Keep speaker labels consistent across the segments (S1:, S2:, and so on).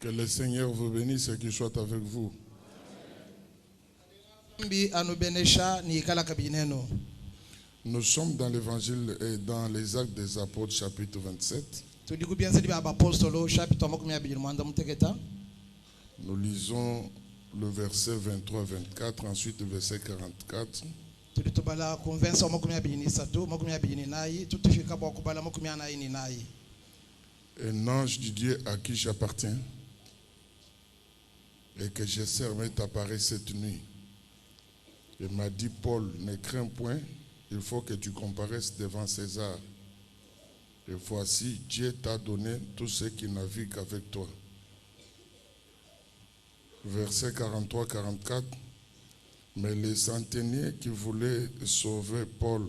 S1: Que le Seigneur vous bénisse et qu'il soit avec vous. Nous sommes dans l'évangile et dans les actes des apôtres chapitre 27. Nous lisons le verset 23-24, ensuite le verset 44. Un ange du Dieu à qui j'appartiens et que je sers m'est apparu cette nuit. Il m'a dit, Paul, ne crains point, il faut que tu comparaisses devant César. Et voici, Dieu t'a donné tout ce qui navigue avec toi. Verset 43-44. Mais les centeniers qui voulaient sauver Paul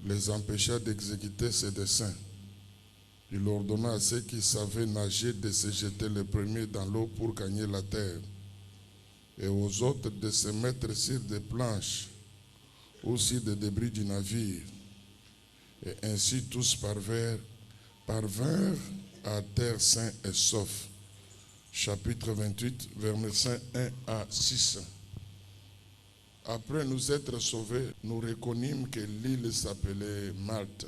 S1: les empêcha d'exécuter ses desseins. Il ordonna à ceux qui savaient nager de se jeter les premiers dans l'eau pour gagner la terre, et aux autres de se mettre sur des planches ou sur des débris du navire. Et ainsi tous parvinrent à terre sains et saufs. Chapitre 28, versets 1 à 6. Après nous être sauvés, nous reconnûmes que l'île s'appelait Malte.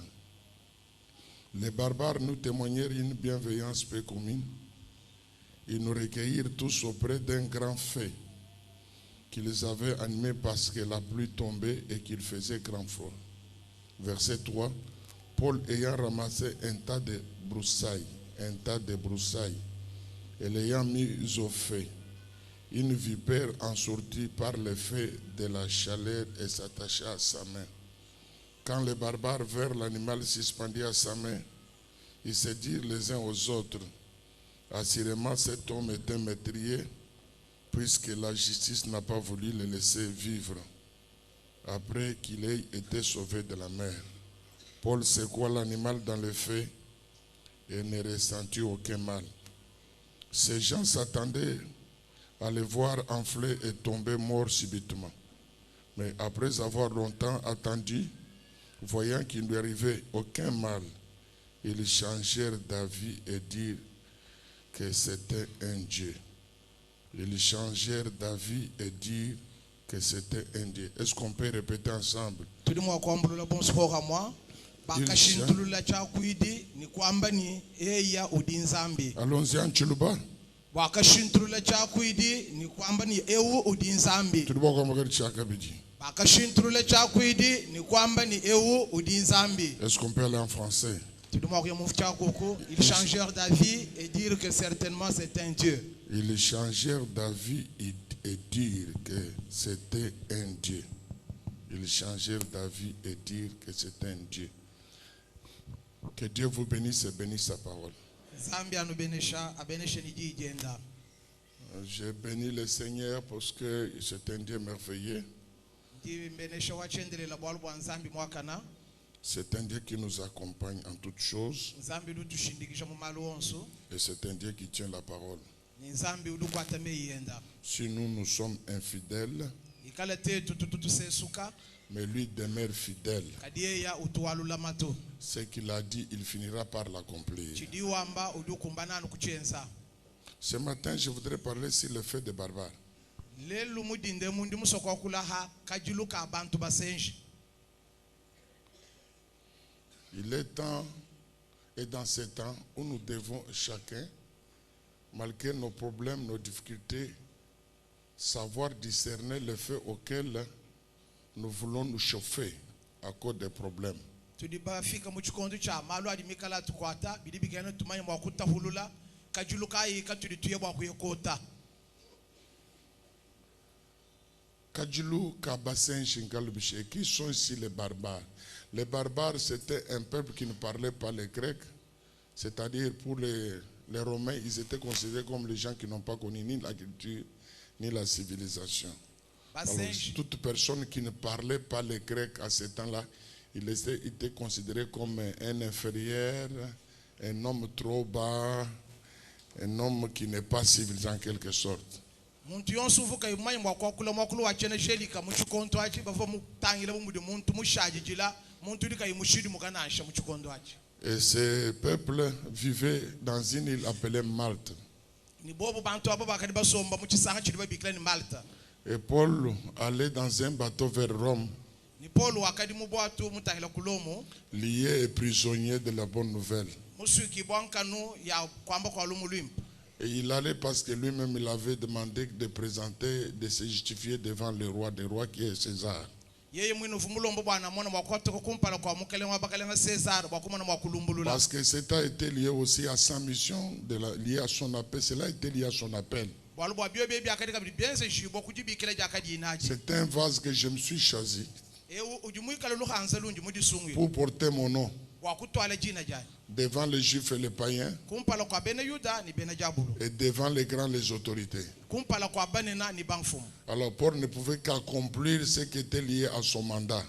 S1: Les barbares nous témoignèrent une bienveillance peu commune. Ils nous recueillirent tous auprès d'un grand feu qui les avait animés parce que la pluie tombait et qu'il faisait grand froid. Verset 3. Paul ayant ramassé un tas de broussailles, et l'ayant mis au feu, une vipère en sortit par le feu de la chaleur et s'attacha à sa main. Quand les barbares virent l'animal suspendu à sa main, ils se dirent les uns aux autres, assurément cet homme est un meurtrier, puisque la justice n'a pas voulu le laisser vivre, après qu'il ait été sauvé de la mer. Paul secoua l'animal dans le feu et ne ressentit aucun mal. Ces gens s'attendaient à le voir enfler et tomber mort subitement. Mais après avoir longtemps attendu, voyant qu'il ne lui arrivait aucun mal, ils changèrent d'avis et dirent que c'était un Dieu. Ils changèrent d'avis et dirent que c'était un Dieu. Est-ce qu'on peut répéter ensemble? Allons-y en Chiluba.
S2: Wakashintulula chakwidi ni kwamba ni ewu udinzambi. Wakashintulula chakwidi ni kwamba ni ewu udinzambi.
S1: Est-ce qu'on peut aller en français?
S2: Ils changèrent d'avis et dire que certainement c'est un Dieu.
S1: Ils changèrent d'avis et dire que c'était un Dieu. Ils changèrent d'avis et dire que c'était un Dieu. Que Dieu vous bénisse et bénisse sa parole. Je bénis le Seigneur parce que c'est un Dieu merveilleux. C'est un Dieu qui nous accompagne en toutes choses. Et c'est un Dieu qui tient la parole. Si nous sommes infidèles, mais lui demeure fidèle. Ce qu'il a dit, il finira par l'accomplir. Ce matin, je voudrais parler sur le fait des barbares. Il est temps, et dans ce temps, où nous devons chacun, malgré nos problèmes, nos difficultés, savoir discerner le fait auquel nous voulons nous chauffer à cause des problèmes. Kajulu, Kabasenj, Ngalubishe, qui sont ici les barbares? Les barbares, c'était un peuple qui ne parlait pas le grec, c'est-à-dire pour les Romains, ils étaient considérés comme les gens qui n'ont pas connu ni la culture ni la civilisation. Alors, toute personne qui ne parlait pas le grec à ce temps-là, il était considéré comme un inférieur, un homme trop bas, un homme qui n'est pas civilisé en quelque sorte. Et ce peuple vivait dans une île appelée Malte.
S2: ni bobo bantu abo bakadi basomba mu kisanga kiri babikira ni Malta.
S1: Et Paul allait dans un bateau vers Rome,
S2: Ni Paul wakadi mu bwatu mutahila kulomo
S1: lié et prisonnier de la bonne nouvelle.
S2: musuki bwankanu ya kwamba kwa lumulwimpa.
S1: Et il allait parce que lui-même il avait demandé de présenter, de se justifier devant le roi des rois qui est César.
S2: Yeye mwino vumulombo bwana mwana mwakote kumpala kwa mukelenga bakalenga César bakumana mwakulumbulula.
S1: Parce que cela était lié aussi à sa mission, lié à son appel. Cela était lié à son appel. C'est un vase que je me suis choisi pour porter mon nom devant les juifs et les païens et devant les grands, les autorités. Alors Paul ne pouvait qu'accomplir ce qui était lié à son mandat.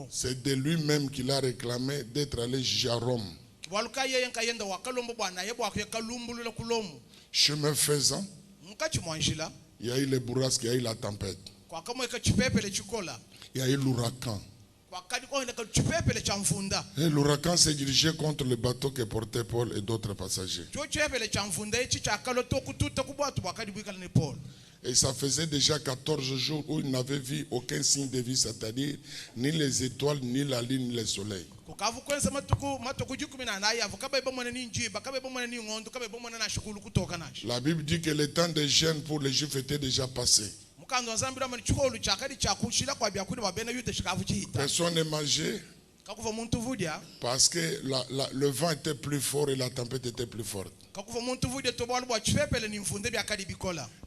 S1: C'est de lui-même qu'il a réclamé d'être allé juger à Rome. Chemin faisant, il y a eu les bourrasques, il y a eu la tempête, il y a eu l'ouragan. Et l'ouragan s'est dirigé contre le bateau que portaient Paul et d'autres passagers. Et ça faisait déjà 14 jours où il n'avait vu aucun signe de vie, c'est-à-dire ni les étoiles, ni la lune, ni le soleil. La Bible dit que le temps de jeûne pour les Juifs était déjà passé. Personne ne mangeait parce que le vent était plus fort et la tempête était plus forte.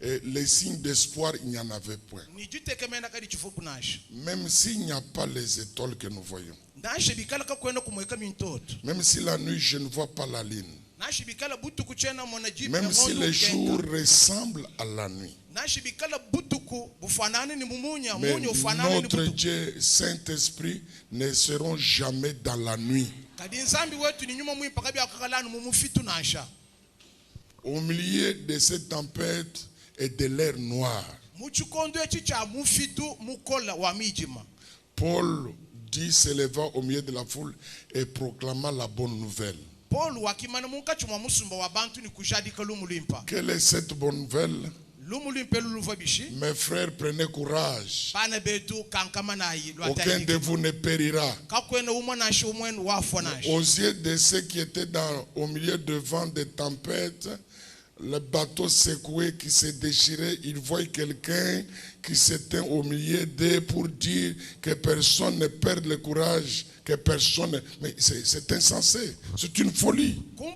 S1: Et les signes d'espoir, il n'y en avait point. Même s'il n'y a pas les étoiles que nous voyons. Même si la nuit je ne vois pas la lune. Même si les jours ressemblent à la nuit. Mais notre Dieu, Saint-Esprit, ne seront jamais dans la nuit. Au milieu de cette tempête et de l'air noir, Paul dit, s'éleva au milieu de la foule et proclama la bonne nouvelle. Quelle est cette bonne nouvelle? Mes frères, prenez courage. Aucun de vous ne périra. Aux yeux de ceux qui étaient au milieu de vents de tempête, le bateau secoué qui se déchirait, ils voient quelqu'un qui s'éteint au milieu d'eux pour dire que personne ne perde le courage, que personne... Mais c'est insensé, c'est une folie. Où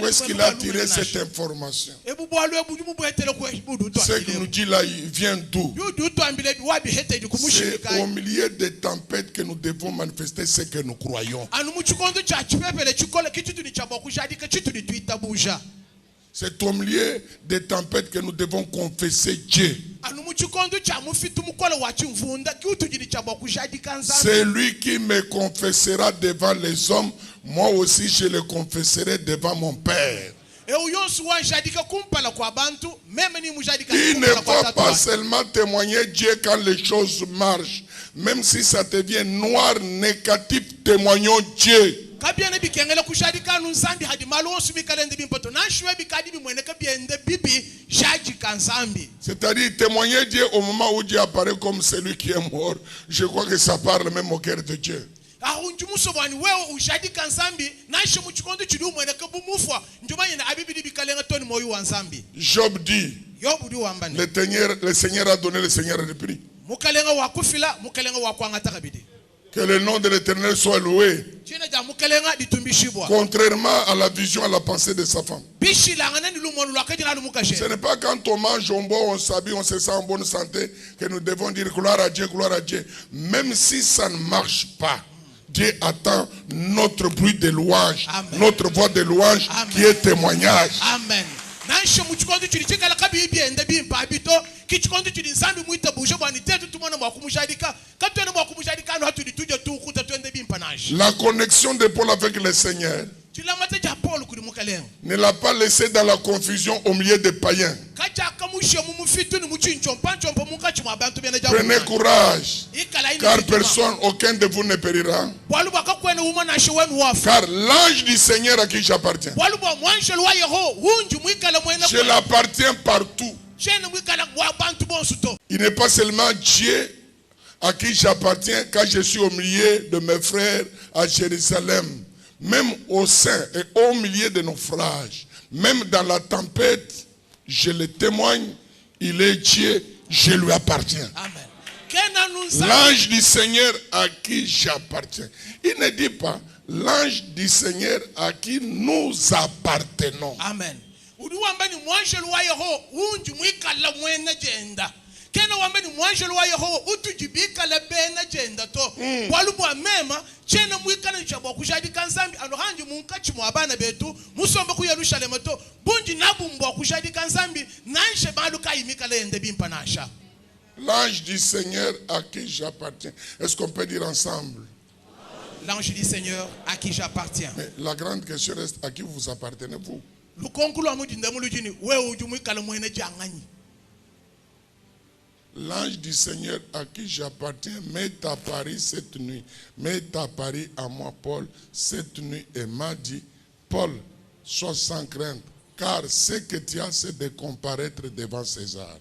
S1: est-ce qu'il a tiré cette information? Ce qu'il nous dit là, il vient d'où? C'est au milieu des tempêtes que nous devons manifester ce que nous croyons. C'est au milieu des tempêtes que nous devons confesser Dieu. C'est lui qui me confessera devant les hommes. Moi aussi je le confesserai devant mon Père. Il ne faut pas seulement témoigner Dieu quand les choses marchent. Même si ça devient noir, négatif, témoignons Dieu. C'est-à-dire témoigner Dieu au moment où Dieu apparaît comme celui qui est mort. Je crois que ça parle même au cœur de Dieu. Job dit, le Seigneur a donné, le Seigneur a repris. Que le nom de l'Éternel soit loué. Contrairement à la vision, à la pensée de sa femme. Ce n'est pas quand on mange, on boit, on s'habille, on se sent en bonne santé que nous devons dire gloire à Dieu, gloire à Dieu. Même si ça ne marche pas, Dieu attend notre bruit de louange, Amen. Notre voix de louange, Amen. Qui est témoignage. Amen. La connexion de Paul avec le Seigneur Ne l'a pas laissé dans la confusion au milieu des païens. Prenez courage, car personne, aucun de vous ne périra. Car l'ange du Seigneur à qui j'appartiens, je l'appartiens partout. Il n'est pas seulement Dieu à qui j'appartiens quand je suis au milieu de mes frères à Jérusalem, même au sein et au milieu de nos naufrages, même dans la tempête, je le témoigne, il est Dieu, je lui appartiens. L'ange du Seigneur à qui j'appartiens. Il ne dit pas l'ange du Seigneur à qui nous appartenons.
S2: Amen.
S1: L'ange du Seigneur à qui j'appartiens. Est-ce qu'on peut dire ensemble?
S2: L'ange du Seigneur à qui j'appartiens.
S1: Mais la grande question est à qui vous appartenez vous? L'ange du Seigneur à qui j'appartiens m'est à Paris cette nuit, m'est à Paris à moi, Paul, cette nuit, et m'a dit, Paul, sois sans crainte, car ce que tu as, c'est de comparaître devant César.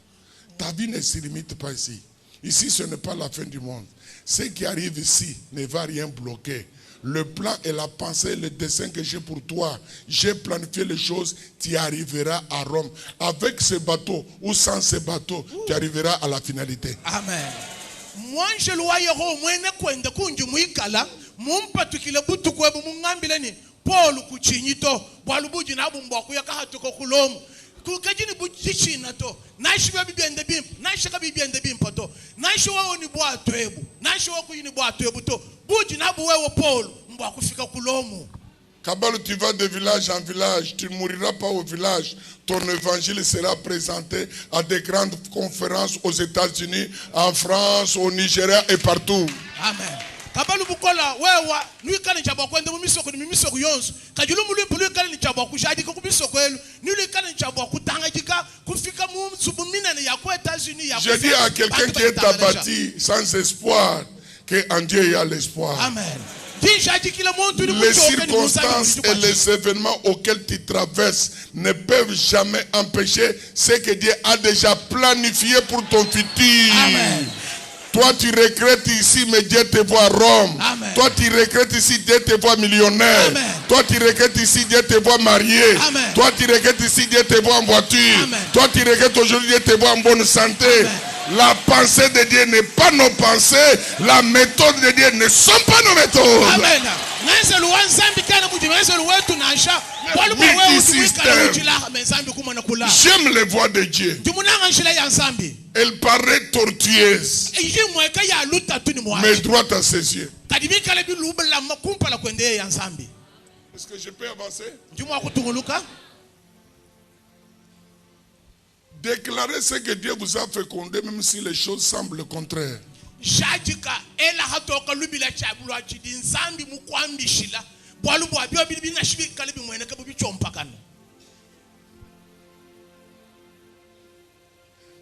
S1: Ta vie ne se limite pas ici. Ici, ce n'est pas la fin du monde. Ce qui arrive ici ne va rien bloquer. Le plan et la pensée, le dessein que j'ai pour toi, j'ai planifié les choses, tu arriveras à Rome. Avec ce bateau ou sans ce bateau, tu arriveras à la finalité.
S2: Amen. Paul kuchinyito bwalubuji na bumbwa kuyaka hatuko kulomu kukajini buchichina to naishwa bibiende bimp naishaka bibiende bimpa to naishwa ni bwa twebu naishwa kuyini bwa twebu to buji na buwewo Paul mbwa kufika kulomu.
S1: Kabalo, tu vas de village en village, tu ne mouriras pas au village. Ton évangile sera présenté à des grandes conférences aux États-Unis, en France, au Nigeria et partout.
S2: Amen. Kabalu bukola wewa nuikana nchabo kwende mumisoko ni mimisoko yonso kajulu mulipu nuikana nchabo kushadi ko kumisoko elu nuikana nchabo kutangajika kufika mu subumina ya ko États-Unis ya.
S1: Je dis à quelqu'un qui est abattu sans espoir que en Dieu il y a l'espoir.
S2: Amen.
S1: Les circonstances et les événements auxquels tu traverses ne peuvent jamais empêcher ce que Dieu a déjà planifié pour ton futur.
S2: Amen.
S1: Toi tu regrettes ici, mais Dieu te voit à Rome.
S2: Amen.
S1: Toi tu regrettes ici, Dieu te voit millionnaire.
S2: Amen.
S1: Toi tu regrettes ici, Dieu te voit marié.
S2: Amen.
S1: Toi tu regrettes ici, Dieu te voit en voiture.
S2: Amen.
S1: Toi tu regrettes aujourd'hui, Dieu te voit en bonne santé.
S2: Amen.
S1: La pensée de Dieu n'est pas nos pensées. La méthode de Dieu ne sont pas nos méthodes.
S2: Amen.
S1: J'aime les voix de Dieu. Elle paraît tortueuse, mais droite à ses yeux. Est-ce que je peux avancer? Déclarez ce que Dieu vous a fécondé, même si les choses semblent contraires.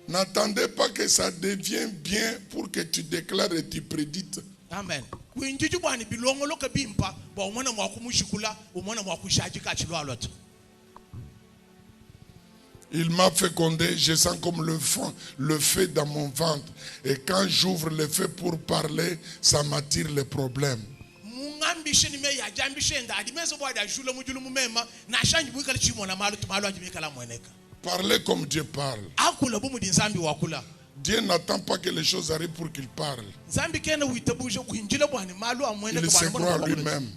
S1: N'attendez pas que ça devienne bien pour que tu déclares et tu prédites.
S2: Amen.
S1: Il m'a fécondé, je sens comme le feu dans mon ventre. Et quand j'ouvre le feu pour parler, ça m'attire les problèmes. Parlez comme Dieu parle. Dieu n'attend pas que les choses arrivent pour qu'il parle. Il se croit lui-même.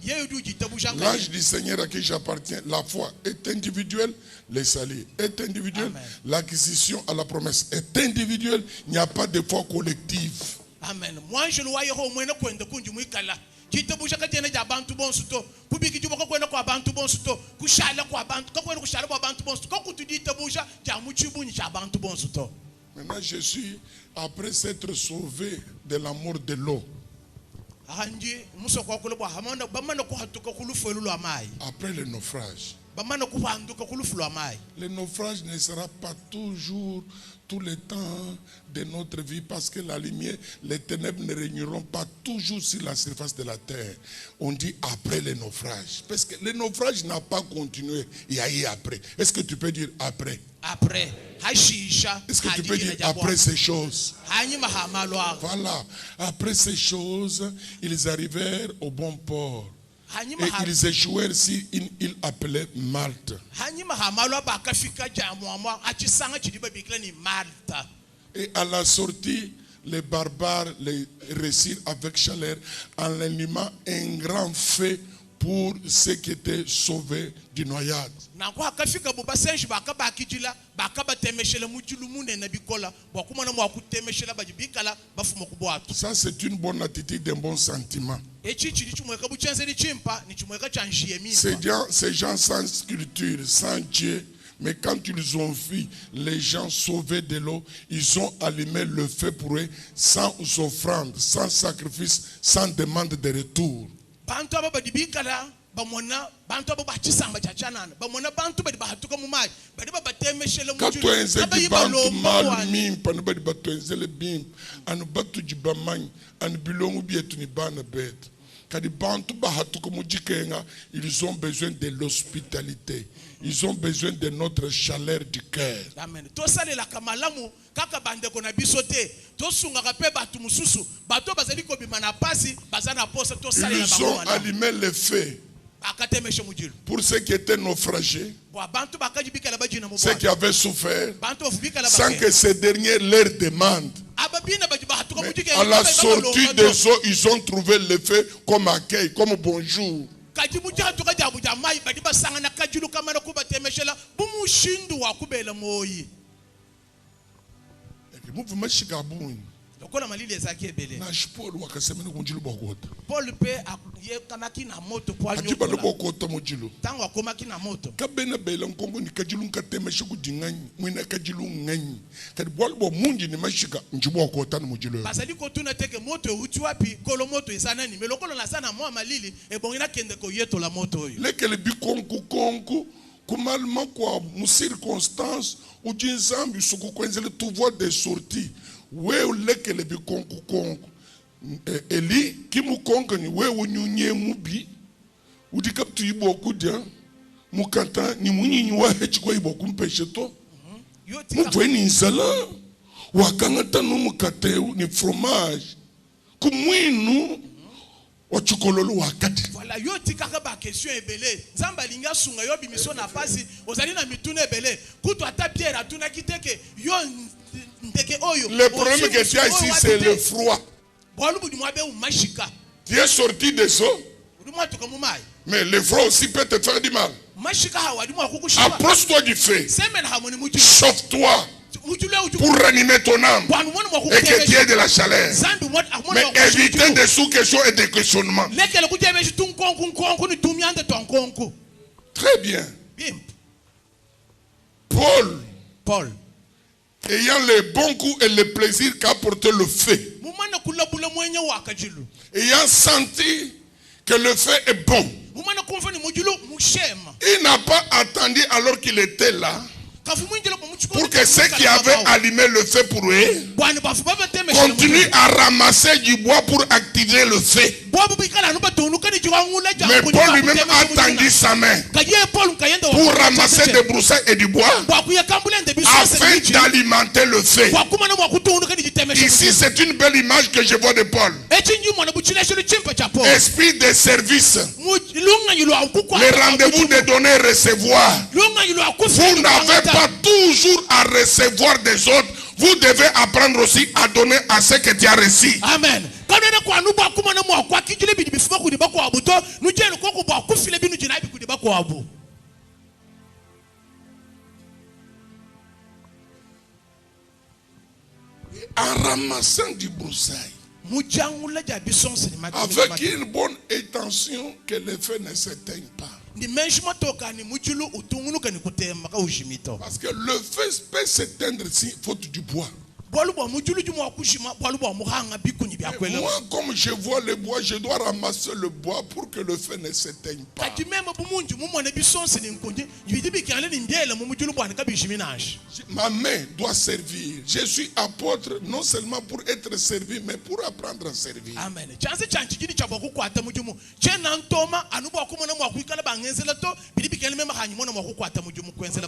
S1: L'ange du Seigneur à qui j'appartiens, la foi est individuelle, le salut est individuel, l'acquisition à la promesse est individuelle, il n'y a pas de foi collective.
S2: Amen.
S1: Maintenant, je suis, après s'être sauvé de l'amour de l'eau, après le naufrage, Le naufrage ne sera pas toujours tout le temps de notre vie parce que la lumière, les ténèbres ne régneront pas toujours sur la surface de la terre. On dit après le naufrage. Parce que le naufrage n'a pas continué. Il y a eu après. Est-ce que tu peux dire après?
S2: Après.
S1: Est-ce que tu peux dire après ces choses? Voilà. Après ces choses, ils arrivèrent au bon port. Et ils échouèrent sur une île appelée Malte. Et à la sortie, les barbares les réussirent avec chaleur en allumant un grand feu pour ceux qui étaient sauvés du noyade. Ça, c'est une bonne attitude, un bon sentiment. Ces gens sans sculpture, sans Dieu, mais quand ils ont vu les gens sauvés de l'eau, ils ont allumé le feu pour eux, sans offrande, sans sacrifice, sans demande de retour. Quand ils ont besoin de l'hospitalité. Ils ont besoin de notre chaleur du cœur. Ils ont allumé le feu pour ceux qui étaient naufragés, ceux qui avaient souffert, sans que ces derniers leur demandent. Mais à la sortie des eaux, ils ont trouvé le feu comme accueil, comme bonjour.
S2: Paul peut akamaki na moto pour aller
S1: kumalma kwa circonstance ujinzambi sukukwenzele tuvoie des sorties wewe lekele bikonku konku eli kimukonga ni wewe nyunye mubi udikaptu iboku dia mukata ni munyinyi wa hechiko iboku mpesheto muvweni nzala wakangata no mukateu ni fromage kumwinu ochukololo wakati.
S2: Voilà, yo tikaka ba question ebele. Nzamba linga sunga yo bimiso na pasi, ozali na mitune ebele. Kuto ata Pierre atuna kiteke yo ndeke oyo.
S1: Le problème que tu as ici c'est le froid.
S2: Bolubu di mwabe u mashika.
S1: Tu es sorti des eaux. Mais le froid aussi peut te faire du mal. Approche-toi du feu. Chauffe-toi pour ranimer ton âme et que tu aies de la chaleur. Mais évitez des sous-questions et des questionnements. Très bien. Paul, ayant les bons coups et les plaisirs qu'apportait le feu, ayant senti que le feu est bon, il n'a pas attendu alors qu'il était là pour que ceux qui avaient allumé le feu pour eux continuent à ramasser du bois pour activer le feu. Mais Paul lui-même a tendu sa main pour ramasser des broussailles et du bois afin d'alimenter le feu. Ici, c'est une belle image que je vois de Paul. Esprit de service. Le rendez-vous de donner et recevoir. Vous n'avez pas toujours à recevoir des autres. Vous devez apprendre aussi à donner à ce que tu as reçu.
S2: Amen.
S1: En ramassant du broussaille, avec une bonne intention que le feu ne s'éteigne pas. Parce que le feu peut s'éteindre si faute du bois. Moi, comme je vois le bois, je dois ramasser le bois pour que le feu ne s'éteigne pas. Ma main doit servir. Je suis apôtre non seulement pour être servi, mais pour apprendre à servir.
S2: Amen.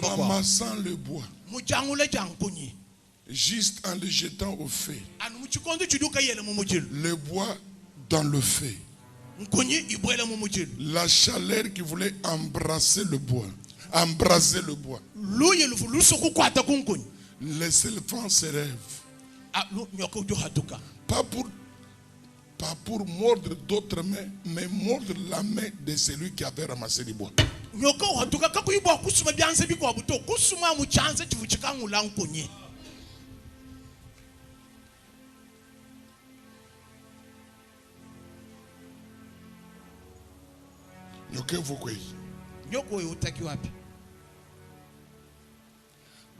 S1: Ramassant le bois, juste en le jetant au feu, le bois dans le feu, la chaleur qui voulait embrasser le bois, les serpents se rêvent, pas pour mordre d'autres mains, mais mordre la main de celui qui avait ramassé le bois.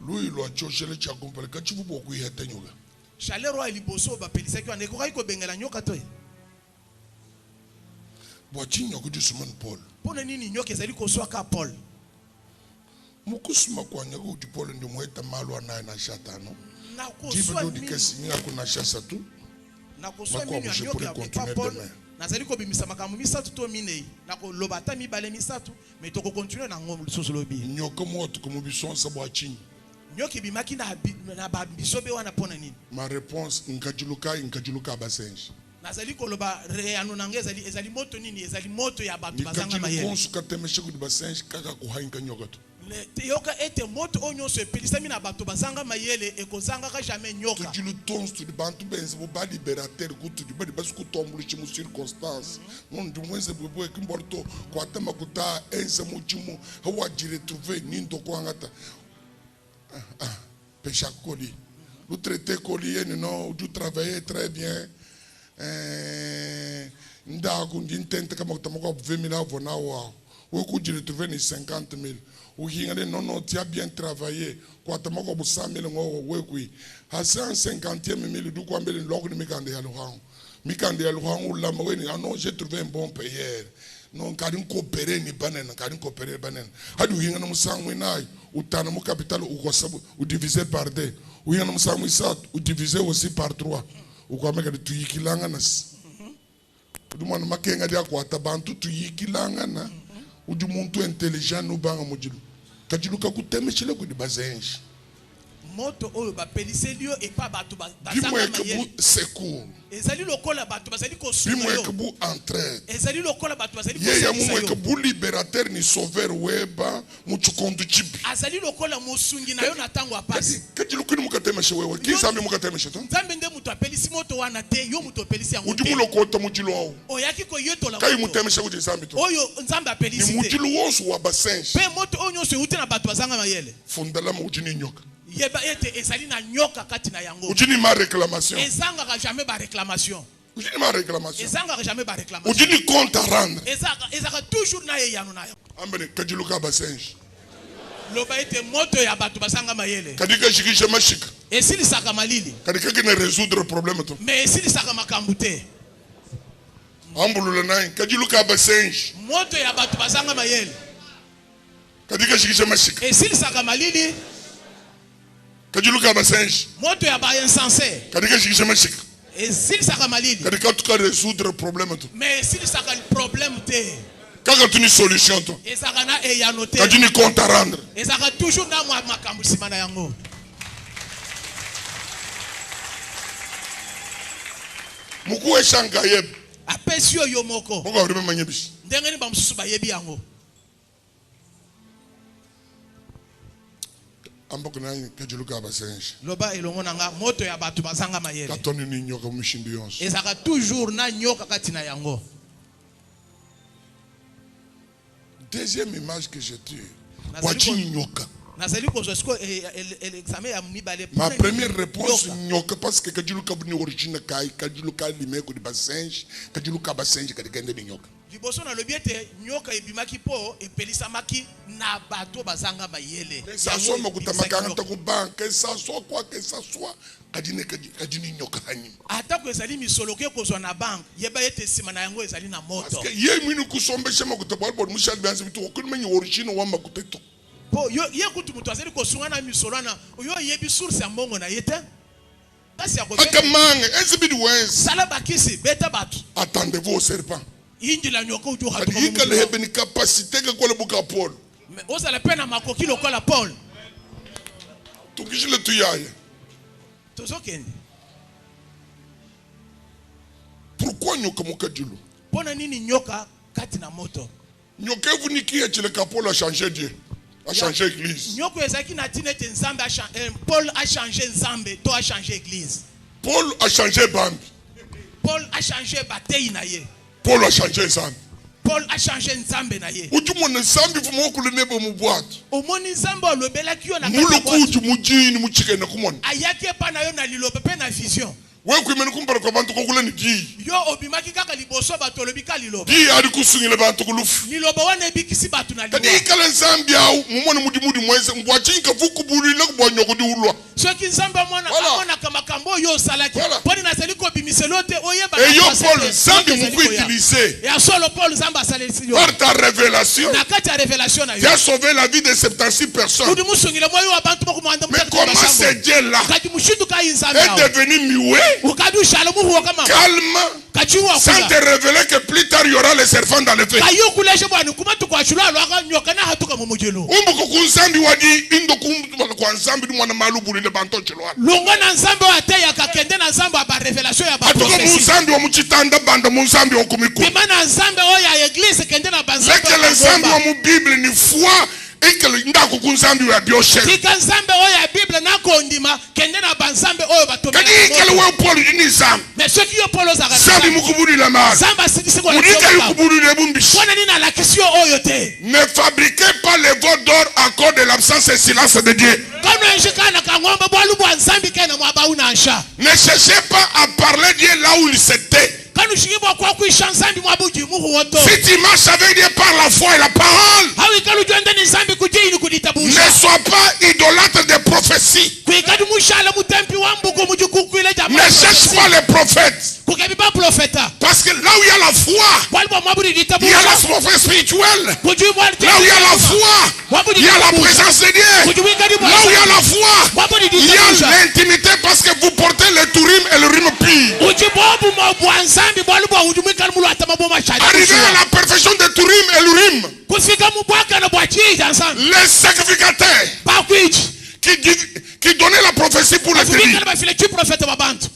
S1: Lui, il a choisi le chacompel. Quand tu veux beaucoup y être nyoga.
S2: Chaleur est liboso ba pelisa ki ane ko kai ko bengela nyoka to.
S1: Boati nyoka du suman Paul.
S2: Pona nini nyoka ezali ko swaka Paul.
S1: Mukusuma kwa nyoka du Paul ndi mweta malwa na shata no.
S2: Na ko
S1: swami.
S2: swami.
S1: Dibe do dikesi nyaka na shasa tu.
S2: Na ko swami nyoka ya Paul. Nazali ko bimisa makambo misatu to minei na ko lobata mibale misatu mais to ko continuer na ngom lisusu lobi
S1: nyoka moto ko mubison sa boachini
S2: nyoka bimaki na ba bisobe wana pona nini.
S1: Ma réponse nkajuluka basenji
S2: nazali ko loba reano nangeza ezali moto nini ezali moto ya batu bazanga mayele
S1: konsuka temeshe ku basenji kaka ko hainka nyoka to
S2: yoka ete moto onyo se pelisami na bato bazanga mayele ekozanga ka jamais nyoka
S1: tu le tons tu bantu benzi bo ba libérateur ku tu ba basu ku tombulu chimu circonstance mon du mwenze bwebwe kimborto kwa tema kuta enze mu chimu hawa jire trouver nindo ko ngata pécha coli vous traitez coli non du travailler très bien ndaku ndintente kama kutamako 20,000 avona wa ou que tu retrouves 50 000 ou qui non tu as bien travaillé quoi tu m'as dit 100 000 ou oui à 150e mille du quoi mais l'ordre de mikande yaluhang ou la moyenne non j'ai trouvé un bon payeur non car une coopérer ni banen car une coopérer banen hadu hinga no sangwe nai utana mo capital ou quoi ou diviser par 2 ou hinga no sangwe sat ou diviser aussi par 3 ou quoi mais que tu yikilanga nas du mwana makenga dia kwa tabantu tu yikilanga na udu muntu intelligent no banga mujilu kajiluka kutemeshile ku dibazenji
S2: moto oyo ba peliselio et pas bato
S1: bazanga mayele secours
S2: ezali lokola bato bazali ko suyo
S1: bimwe entraide
S2: ezali lokola bato bazali ko
S1: suyo yeye ke bu libérateur ni sauveur weba muchukondu chibi
S2: azali lokola mosungi na yo na tango apasi
S1: kajiluka ni mukatemeshe wewe kizambi mukatemeshe to
S2: nzambe nde muto apelisi moto wana te yo muto apelisi yango
S1: udu mulokota mujilo wao
S2: oyaki ko yetola
S1: kai mutemeshe kuti nzambi to
S2: oyo nzambe apelisi te
S1: ni mujilo wonso wa basenji
S2: pe moto onyo se uti na bato bazanga mayele
S1: fundala mu ujini nyoka
S2: yeba ete ezali na nyoka kati na yango
S1: ujini ma réclamation
S2: ezanga jamais ba réclamation
S1: ujini ma réclamation
S2: ezanga jamais ba réclamation
S1: ujini compte à rendre
S2: ezaka toujours na yano na yo
S1: ambene kajiluka basenji
S2: loba ete moto ya bato bazanga mayele
S1: kadika shikisha mashika
S2: esili saka malili
S1: kadika kene résoudre problème to
S2: mais esili saka makambu te
S1: ambulula nai kajiluka basenji
S2: moto ya bato bazanga mayele
S1: kadika shikisha mashika
S2: esili saka malili
S1: kajiluka basenji
S2: moto ya ba insensé
S1: kadika shikisha mashika
S2: esili saka malili
S1: kadika tuka résoudre problème to
S2: mais esili saka problème te
S1: kaka tuni solution to
S2: ezaka na eyano te
S1: kadini compte à rendre
S2: ezaka toujours na makambu sima na yango
S1: muku eshanga yeb
S2: apesi yo moko
S1: moko awurime manyebishi
S2: ndenge ni bamususu bayebi yango
S1: amboko na kajiluka basenji
S2: loba elongo nanga moto ya bato bazanga mayele
S1: katoni ni nyoka mushindi yonso
S2: ezaka toujours na nyoka kati na yango.
S1: Deuxième image que je tue boachini nyoka. Ma première réponse nyoka parce que kajiluka buni origine kai kajiluka limeko di basenji kajiluka basenji kadigende ni nyoka.
S2: liboso na lobi ete nyoka ebimaki po epelisamaki na bato bazanga mayele.
S1: Que ça soit mokutamaka ku banque, que ça soit quoi que ça soit, kadini nyoka hani.
S2: Atako ezali misolo ke kozwa na banque, yeba ete sima na yango ezali na moto.
S1: Parce que ye minu kusombesha makutaba bo Michel Bianzi bitu okunmenye origine wa makuteto.
S2: Po ye kutu mutu azali kosunga na misolo na yo yebi source ya mbongo na yete.
S1: Attendez-vous au serpent.
S2: Il
S1: y a une capacité que le bouc à Paul.
S2: Mais on a la peine à ma coquille au col à Paul.
S1: Tout qui je le tue. Pourquoi nous comme Kadjulu?
S2: Ponanini nyoka katina moto.
S1: Nyoka vous ni qui est le Paul a changé Dieu. A changé l'église.
S2: Paul a changé Nzambe, toi a changé l'église.
S1: Paul a changé Bambi.
S2: Paul a changé Bataï naye.
S1: Paul a changé Nzambe.
S2: Paul a changé Nzambe naye.
S1: Où tu m'en Nzambe vous m'en coulez ne me boîte.
S2: Au monde Nzambe le bela qui on a.
S1: Moulou tu mouji ni mouchike na kumon.
S2: Ayaki pa na yo na lilo pe na vision.
S1: Ouais kui menu kumpara kwa bantu kongule ni di.
S2: Yo obimaki kaka liboso bato lobika lilo.
S1: Di ari kusungi le bantu kuluf.
S2: Lilo ba wana ebikisi bato na lilo.
S1: Kadi kala Nzambe au mumone mudi mweze ngwachinga vuku buli le kubwa nyoko di ulwa.
S2: Soki Nzambe mwana amona kama kambo yo salaki. Poni na seli ko bimiselote oyeba.
S1: Et yo Paul Nzambe muku utiliser.
S2: Et solo Paul Nzambe asalisi yo.
S1: Par ta révélation.
S2: Na kati ya révélation na yo.
S1: Tu as sauvé la vie de 76 personnes. Mais comment ce Dieu là est devenu muet, calme, sans te révéler que plus tard il y aura les serpents dans le feu? Et que le ndako kunzambi wa bioshel.
S2: Tika nzambe oya Bible na kondima kende na banzambe oyo batombe.
S1: Kadi kele we Paul ni nzambe.
S2: Mais ceux qui yo Paul ozaka.
S1: Zambi mukubuli la ma.
S2: Zamba sidisi ko.
S1: Udika yukubuli le bumbishi.
S2: Wana ni na la kisio oyo te.
S1: Ne fabriquez pas les veaux d'or à cause de l'absence et silence de Dieu.
S2: Kama njika na kangombe bwalu bwa nzambi kana mwaba una nsha.
S1: Ne cherchez pas à parler Dieu là où il s'était. Si tu marches avec Dieu par la foi et la parole, ne sois pas idolâtre des prophéties. Ne cherche pas les prophètes. Parce que là où il y a la foi, il y a l'atmosphère spirituelle. Là où il y a la foi, il y a la présence de Dieu. Là où il y a la foi, il y a l'intimité parce que vous portez le tourim et le rime pire. Arrivé à la perfection de tourim et l'urim, les sacrificateurs qui donnaient la prophétie pour les tribus.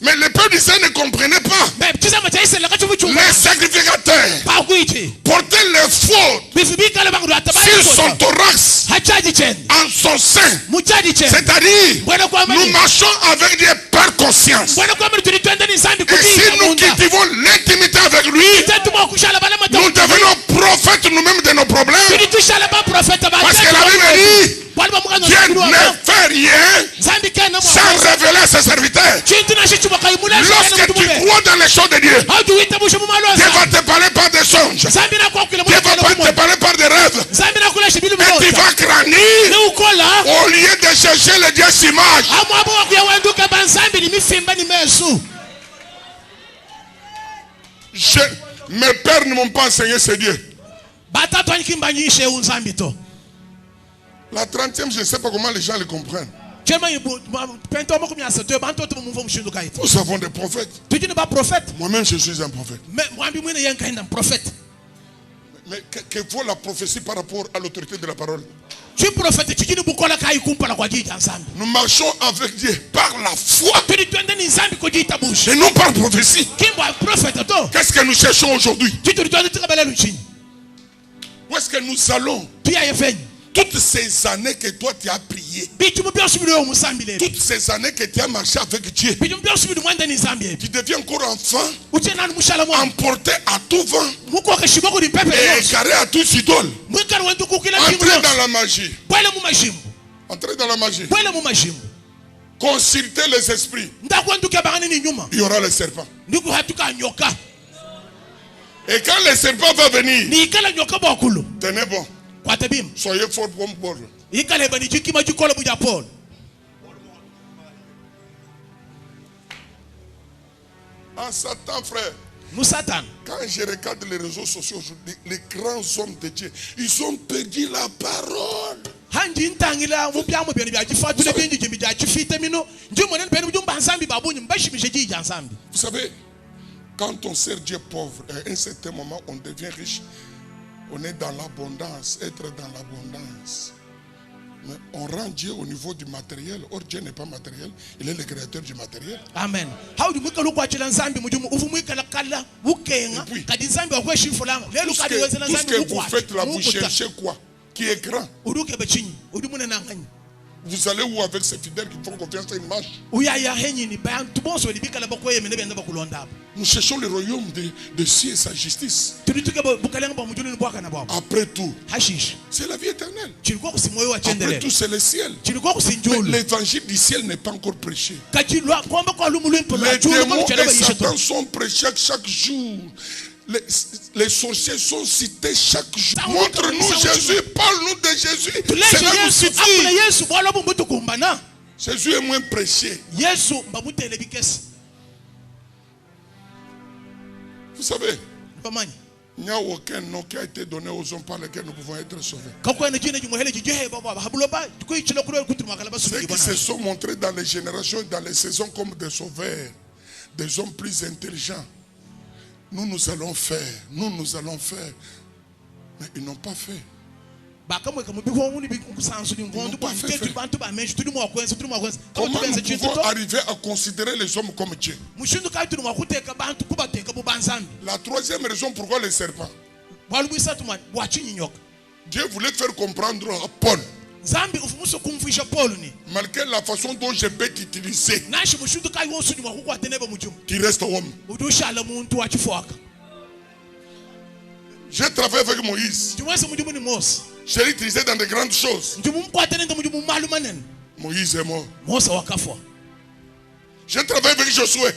S1: Mais le peuple d'Israël ne comprenait pas. Les sacrificateurs portaient les fautes sur son thorax, en son sein. C'est-à-dire, nous marchons avec Dieu par conscience. Et si nous cultivons l'intimité avec lui, nous devenons prophètes nous-mêmes de nos problèmes. Parce que la Bible dit, Dieu ne fait rien sans révéler à ses serviteurs. Lorsque tu crois dans les choses de Dieu, Dieu va te parler par des songes. Dieu va te parler par des rêves. Et tu vas crâner au lieu de chercher le Dieu s'image. Mes pères ne m'ont pas enseigné ce Dieu. La 30e, je ne sais pas comment les gens le comprennent. Nous avons des prophètes. Moi-même, je suis un prophète. Mais que vaut la prophétie par rapport à l'autorité de la parole? Nous marchons avec Dieu par la foi et non par prophétie. Qu'est-ce que nous cherchons aujourd'hui? Où est-ce que nous allons? Toutes ces années que toi tu as prié, toutes ces années que tu as marché avec Dieu, tu deviens encore enfant, emporté à tout vent et égaré à toute idole. Entrez dans la magie. Entrez dans la magie. Consultez les esprits. Il y aura les serpents. Et quand le serpent va venir,
S2: Nikala nyoka bokulu.
S1: tenez bon.
S2: Kwatabim.
S1: Soyez fort comme Paul.
S2: Ikale bani chikima chikola buja Paul.
S1: En Satan, frère,
S2: Nous Satan.
S1: quand je regarde les réseaux sociaux aujourd'hui, les grands hommes de Dieu, ils ont perdu la parole.
S2: Hanji ntangila mupya mu bya bya chifatu ne binji jimi bya chifite mino. Njumo ne benu jumba nsambi babunyi mbashi misheji ja nsambi.
S1: Vous savez, quand on sert Dieu pauvre, à un certain moment, on devient riche. On est dans l'abondance, être dans l'abondance. Mais on rend Dieu au niveau du matériel. Or, Dieu n'est pas matériel, il est le créateur du matériel.
S2: Amen. How do muka lukwa chila nsambi mujumu ufu mwika kala wukenga kadi nsambi wakwe shifulanga. Lelu kadi wezela
S1: Tout ce
S2: nsambi
S1: que vous faites là, vous cherchez quoi? Qui est grand?
S2: Uduke bechinyi, udumune nangani.
S1: Vous allez où avec ces fidèles qui font confiance à une marche? Nous cherchons le royaume de Dieu et sa justice. Après tout, c'est la vie éternelle. Après tout, c'est le ciel. Mais l'évangile du ciel n'est pas encore prêché. Les démons et Satan sont prêchés chaque jour. Les sorciers sont cités chaque jour. Montre-nous Jésus, parle-nous de Jésus. Cela nous suffit. Jésus est moins prêché. Vous savez, il n'y a aucun nom qui a été donné aux hommes par lesquels nous pouvons être sauvés. Ceux qui se sont montrés dans les générations et dans les saisons comme des sauveurs, des hommes plus intelligents. Nous allons faire, nous allons faire. Mais ils n'ont pas fait. Comment nous pouvons arriver à considérer les hommes comme Dieu? La troisième raison pourquoi les serpents. Dieu voulait faire comprendre à Paul, malgré la façon dont je peux t'utiliser, tu restes homme. J'ai travaillé avec Moïse. Je l'ai utilisé dans de grandes choses. Moïse est mort. J'ai travaillé avec Josué.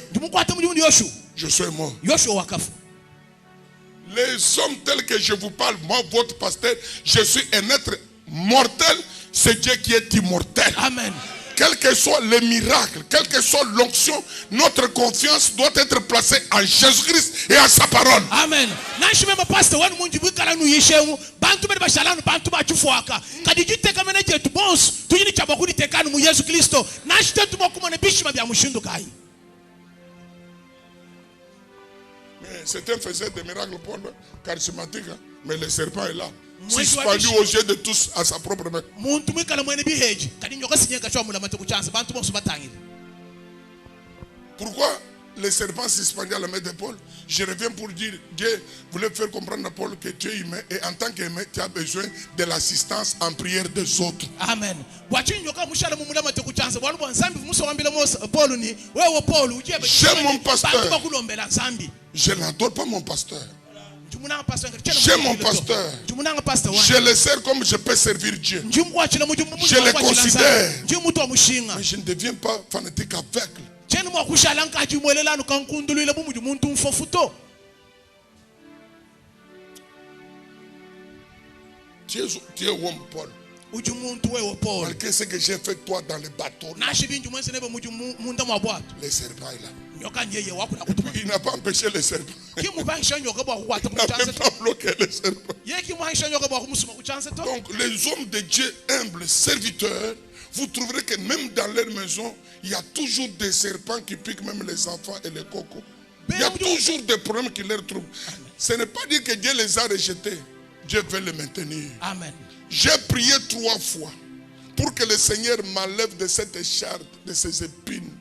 S1: Josué est mort. Les hommes tels que je vous parle, moi, votre pasteur, je suis un être mortel. C'est Dieu qui est immortel.
S2: Amen.
S1: Quel que soit le miracle, quelle que soit l'onction, notre confiance doit être placée en Jésus-Christ et à sa parole.
S2: Amen.
S1: Certains faisaient des miracles pour le charismatique, mais le serpent est là. Suspendu aux yeux de tous à sa propre main. Pourquoi le serpent suspendait à la main de Paul? Je reviens pour dire, Dieu voulait faire comprendre à Paul que tu es humain et en tant qu'humain, tu as besoin de l'assistance en prière des autres. Amen. J'aime mon pasteur. Je n'adore pas mon pasteur. J'aime mon pasteur. Je le sers comme je peux servir Dieu. Je le considère. Mais je ne deviens pas fanatique aveugle. Tu es homme, Paul. Malgré ce que j'ai fait toi dans le bateau, les serpents est là. Il n'a pas empêché les serpents. Il n'a même pas bloqué les serpents. Donc les hommes de Dieu humbles, serviteurs, vous trouverez que même dans leur maison, il y a toujours des serpents qui piquent même les enfants et les cocos. Il y a toujours des problèmes qui leur trouvent. Ce n'est pas dire que Dieu les a rejetés. Dieu veut les maintenir. Amen. J'ai prié 3 fois pour que le Seigneur m'enlève de cette écharpe, de ces épines.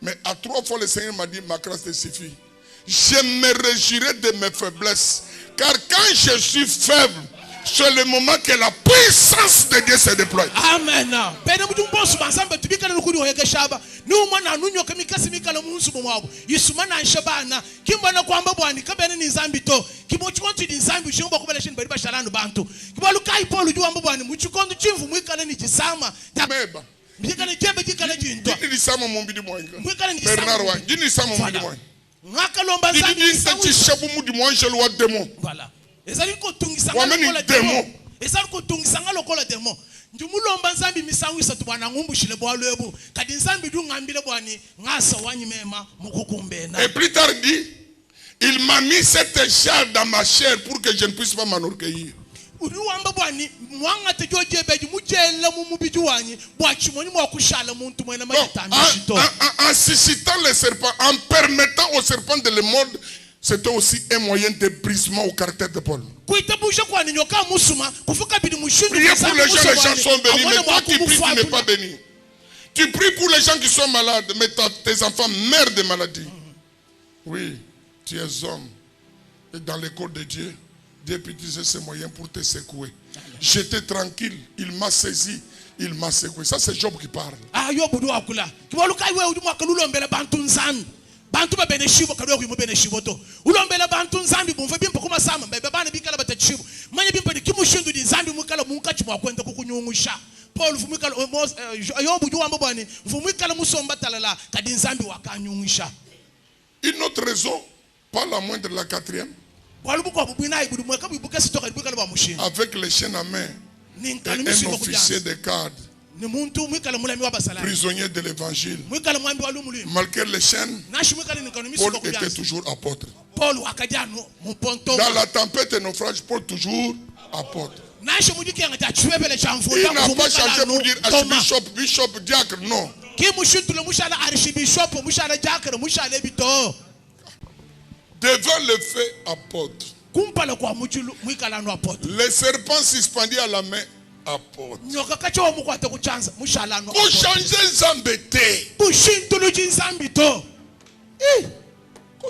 S1: Mais à 3 fois, le Seigneur m'a dit, ma grâce te suffit. Je me réjouirai de mes faiblesses. Car quand je suis faible, c'est le moment que la puissance de Dieu se déploie. Amen.
S2: ngakalomba
S1: Il
S2: nzambi
S1: dit
S2: misango
S1: que chabumu du moins je le démon.
S2: voilà ezali kotungisa
S1: Wa meni
S2: lokola
S1: démon.
S2: démon ezali kotungisa lokola démon ndimulomba nzambi misango isatu bwana ngumbushile bwalwebu kadi nzambi du ngambile bwani ngasa wanyimema mukukumbena.
S1: Et plus tard dit, il m'a mis cette chair dans ma chair pour que je ne puisse pas m'enorgueillir.
S2: uliwamba bwani mwanga tejojebeji mujela mumubiji wanyi bwachimoni mwakushala muntu mwena majetambishito.
S1: En suscitant les serpents, en permettant aux serpents de le mordre, c'était aussi un moyen de brisement au caractère de Paul. Priez pour les gens, les gens sont bénis, mais toi qui pries, tu n'es pas béni. Tu pries pour les gens qui sont malades, mais tes enfants meurent de maladies. Oui, tu es homme. Et dans l'école de Dieu, Dieu peut utiliser ces moyens pour te secouer. J'étais tranquille, il m'a saisi, il m'a secoué. Ça, c'est Job qui parle.
S2: Bantu ba beneshibo kadwa ku beneshibo to ulombela bantu nzambi bumve bimpa kuma sama bebana bikala batashibo manye bimpa kimushindu di nzambi mukala munkachi mwakwenda kukunyungusha Paul vumikala Yobu juwamba bwani vumikala musomba talala kadi nzambi wakanyungusha.
S1: Une autre raison, pas la moindre, la quatrième, avec les chaînes à main et un officier de garde, prisonnier de l'évangile. Malgré les chaînes, Paul était toujours apôtre. Dans la tempête et naufrage, Paul toujours apôtre. Il n'a pas changé pour dire archbishop, bishop, diacre, non. Devant le fait apôtre. Les serpents suspendus à la main apôtre. Pour changer Zambété. Pour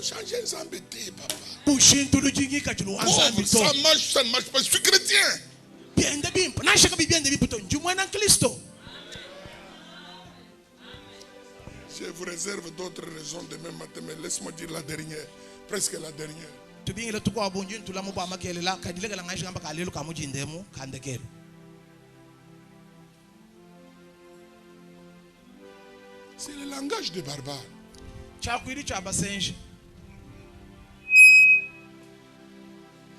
S1: changer Zambété, papa. Ça marche, ça ne marche pas. Je suis chrétien. Je vous réserve d'autres raisons demain matin, mais laisse-moi dire la dernière, presque la dernière. C'est le langage des barbares.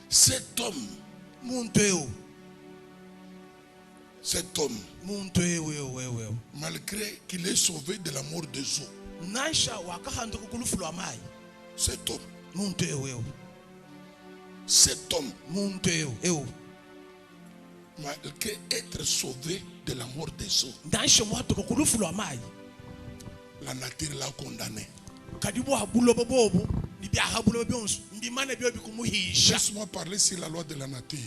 S1: Cet homme, malgré qu'il est sauvé de la mort des eaux, cet homme, malgré être sauvé de la mort des eaux, la nature l'a condamné. Laisse-moi parler sur la loi de la nature.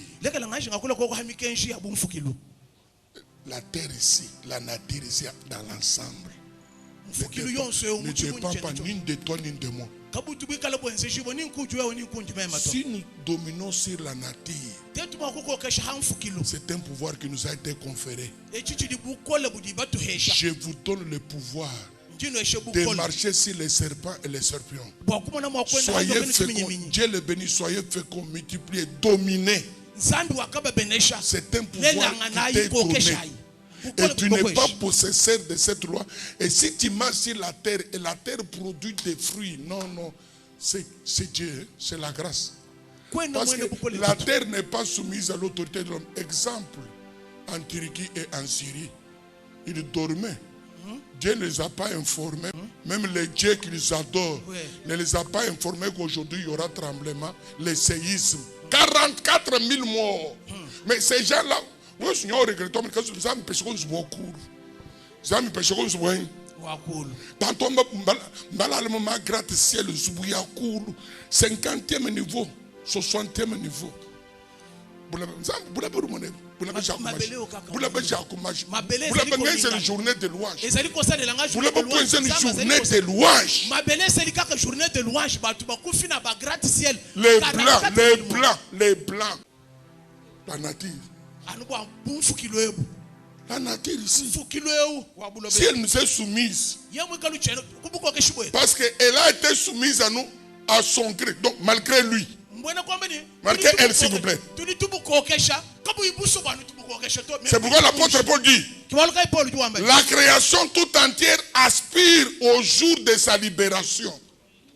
S1: La terre ici, la nature ici, dans l'ensemble, ne dépend pas ni de toi ni de moi. Si nous dominons sur la nature, c'est un pouvoir qui nous a été conféré. Je vous donne le pouvoir de marcher sur les serpents et les serpions. Soyez féconds, Dieu le bénit, soyez féconds, multipliez, dominez. C'est un pouvoir qui t'est donné. Et tu n'es pas possesseur de cette loi. Et si tu marches sur la terre et la terre produit des fruits, non, non, c'est Dieu, c'est la grâce. Parce que la terre n'est pas soumise à l'autorité de l'homme. Exemple, en Turquie et en Syrie, ils dormaient. Dieu ne les a pas informés, même les dieux qu'ils adorent, ne les a pas informés qu'aujourd'hui il y aura tremblement, les séismes. 44 000 morts. Mais ces gens-là, nous sommes regrettants, mais nous avons péché comme nous cours. Nous avons péché comme nous. Tantôt, nous gratte-ciel, nous avons 50e niveau, 60e niveau. C'est une journée de louange. C'est une journée de louange. Les blancs. La nature. La nature ici. Si elle nous est soumise, parce qu'elle a été soumise à nous, à son gré, donc malgré lui. Marquez elle, s'il vous plaît. C'est pourquoi l'apôtre Paul dit: la création tout entière aspire au jour de sa libération.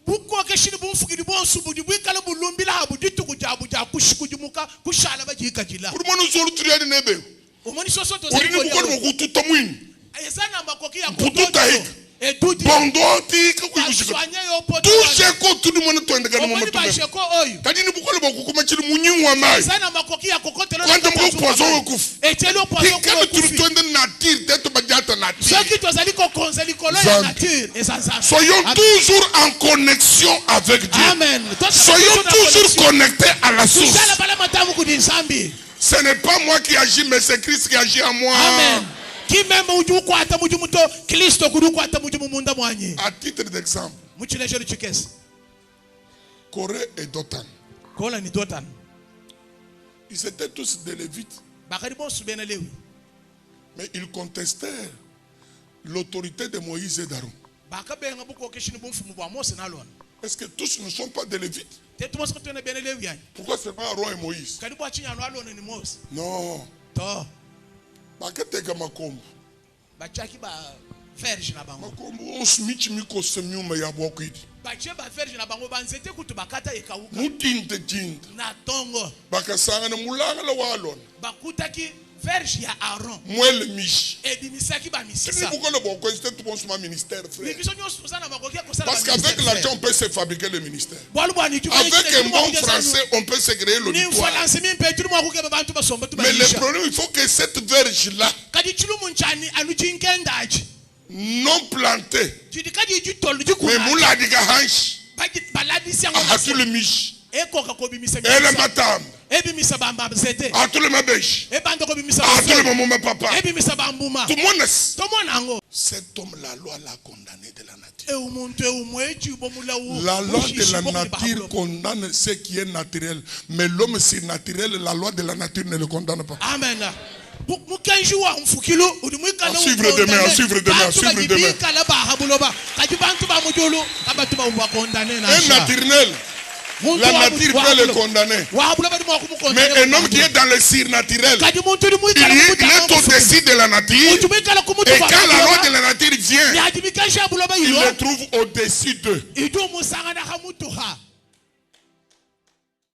S2: buko ke shini bumfukidi bonsu budi bwikala bulumbila habu ditu kujabuja kushikujimuka kushala bajikajila
S1: Pour moi, nous sommes tous nebe.
S2: omoni soso to
S1: Uri ni bukolo bokutu tamwini.
S2: ayesana makoki ya
S1: Kututa hik.
S2: edudi
S1: Bondoti kukushika.
S2: swanya yo poto
S1: Touche ko tout le monde to ndega no
S2: omoni
S1: moto.
S2: basheko oyo
S1: Kadi ni bukolo bokukuma chili munywa mai.
S2: ayesana makoki ya kokotelo
S1: Kwanda mko poison okufu.
S2: etelo poison
S1: Kikana
S2: okufu
S1: turutwende nature teto bajata nature.
S2: soki tozali kokonza likolo ya nature esanza
S1: Soyons toujours en connexion avec Dieu.
S2: amen
S1: Soyons toujours connectés à la source.
S2: tusala bala matamu kudinsambi
S1: Ce n'est pas moi qui agis, mais c'est Christ qui agit en moi.
S2: amen kimeme ujukwata mujumuto Kristo kudukwata mujumunda mwanyi
S1: À titre d'exemple,
S2: muchilejero chikesi
S1: Corée et Dotan,
S2: kola ni dotan
S1: ils étaient tous des Lévites,
S2: bakari bonsu bena lewi
S1: mais ils contestèrent l'autorité de Moïse et d'Aaron.
S2: bakabenga buko keshini bumfumu bwa Mose nalona
S1: Est-ce que tous ne sont pas des Lévites?
S2: tetumosa kutona bena lewi yani
S1: Pourquoi c'est pas Aaron et Moïse?
S2: kadi bwa chinyano alona ni Mose
S1: Non.
S2: to
S1: Bakateka makombo.
S2: bachaki ba verge na bango
S1: Makombo on smich miko semyuma ya bokwidi.
S2: bache ba verge na bango banzete kutu bakata ekauka
S1: Mutinte jinda.
S2: na tongo
S1: Bakasanga mulanga la walon.
S2: bakutaki verge ya Aaron
S1: Mwele mishi.
S2: ebimisaki
S1: Tini
S2: bamisisa
S1: bukolo boko c'était tout bon sur ministère frère.
S2: biso nyonso tozana makoki ya kosala
S1: Parce qu'avec l'argent on peut se fabriquer le ministère.
S2: avec
S1: Avec un bon français, on peut se créer l'auditoire. Mais le problème, il faut que cette verge-là, non plantée, mais mouladiga hanch, à tout le miche, et le matam, à tout le mabèche, à tout le moment papa. Tout le monde. Cet homme, la loi l'a condamné de la nature. La loi de la nature condamne ce qui est naturel. Mais l'homme surnaturel, la loi de la nature ne le condamne pas.
S2: Amen.
S1: À suivre demain, à suivre demain, à suivre demain. Un naturel, la nature peut le condamner. Mais un homme qui est dans le surnaturel, il est au-dessus de la nature. Et quand la loi de la nature vient, il le trouve au-dessus d'eux.